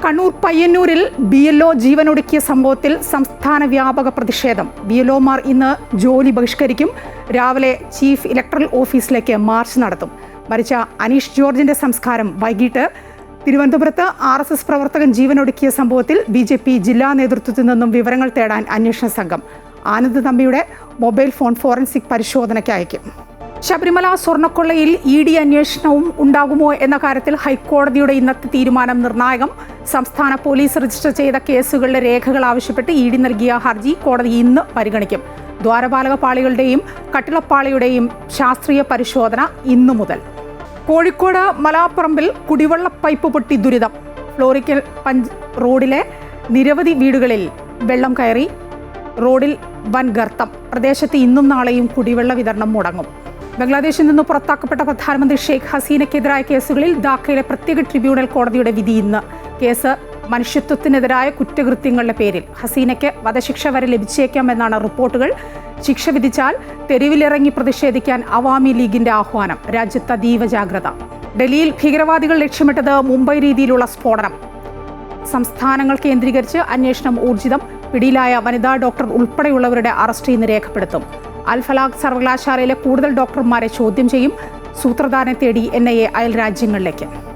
കണ്ണൂർ പയ്യന്നൂരിൽ BLO ജീവനൊടുക്കിയ സംഭവത്തിൽ സംസ്ഥാന വ്യാപക പ്രതിഷേധം. BLOമാർ ഇന്ന് ജോലി ബഹിഷ്കരിക്കും. രാവിലെ ചീഫ് ഇലക്ടറൽ ഓഫീസിലേക്ക് മാർച്ച് നടത്തും. മരിച്ച അനീഷ് ജോർജിന്റെ സംസ്കാരം വൈകിട്ട് തിരുവനന്തപുരത്ത് RSS പ്രവർത്തകൻ ജീവനൊടുക്കിയ സംഭവത്തിൽ BJP ജില്ലാ നേതൃത്വത്തിൽ നിന്നും വിവരങ്ങൾ തേടാൻ അന്വേഷണ സംഘം. ആനന്ദ് തമ്പിയുടെ മൊബൈൽ ഫോൺ ഫോറൻസിക് പരിശോധനയ്ക്ക് അയക്കും. ശബരിമല സ്വർണ്ണക്കൊള്ളയിൽ ED അന്വേഷണവും ഉണ്ടാകുമോ എന്ന കാര്യത്തിൽ ഹൈക്കോടതിയുടെ ഇന്നത്തെ തീരുമാനം നിർണായകം. സംസ്ഥാന പോലീസ് രജിസ്റ്റർ ചെയ്ത കേസുകളിലെ രേഖകൾ ആവശ്യപ്പെട്ട് ED നൽകിയ ഹർജി കോടതി ഇന്ന് പരിഗണിക്കും. ദ്വാരപാലക പാളികളുടെയും കട്ടിളപ്പാളിയുടെയും ശാസ്ത്രീയ പരിശോധന ഇന്നു മുതൽ. കോഴിക്കോട് മലാപ്പറമ്പിൽ കുടിവെള്ള പൈപ്പ് പൊട്ടി ദുരിതം. ഫ്ലോറിക്കൽ റോഡിലെ നിരവധി വീടുകളിൽ വെള്ളം കയറി. റോഡിൽ വൻ ഗർത്തം. പ്രദേശത്ത് ഇന്നും നാളെയും കുടിവെള്ള വിതരണം മുടങ്ങും. ബംഗ്ലാദേശിൽ നിന്ന് പുറത്താക്കപ്പെട്ട പ്രധാനമന്ത്രി ഷെയ്ഖ് ഹസീനയ്ക്കെതിരായ കേസുകളിൽ ധാക്കയിലെ പ്രത്യേക ട്രിബ്യൂണൽ കോടതിയുടെ വിധി ഇന്ന്. കേസ് മനുഷ്യത്വത്തിനെതിരായ കുറ്റകൃത്യങ്ങളുടെ പേരിൽ. ഹസീനയ്ക്ക് വധശിക്ഷ വരെ ലഭിച്ചേക്കാമെന്നാണ് റിപ്പോർട്ടുകൾ. ശിക്ഷ വിധിച്ചാൽ തെരുവിലിറങ്ങി പ്രതിഷേധിക്കാൻ അവാമി ലീഗിന്റെ ആഹ്വാനം. രാജ്യത്ത് അതീവ ജാഗ്രത. ഡൽഹിയിൽ ഭീകരവാദികൾ ലക്ഷ്യമിട്ടത് മുംബൈ രീതിയിലുള്ള സ്ഫോടനം. സംസ്ഥാനങ്ങൾ കേന്ദ്രീകരിച്ച് അന്വേഷണം ഊർജിതം. പിടിയിലായ വനിതാ ഡോക്ടർ ഉൾപ്പെടെയുള്ളവരുടെ അറസ്റ്റ് ഇന്ന് രേഖപ്പെടുത്തും. അൽ-ഫലാഖ് സർവകലാശാലയിലെ കൂടുതൽ ഡോക്ടർമാരെ ചോദ്യം ചെയ്യും. സൂത്രധാരനെ തേടി NIA അയൽ രാജ്യങ്ങളിലേക്ക്.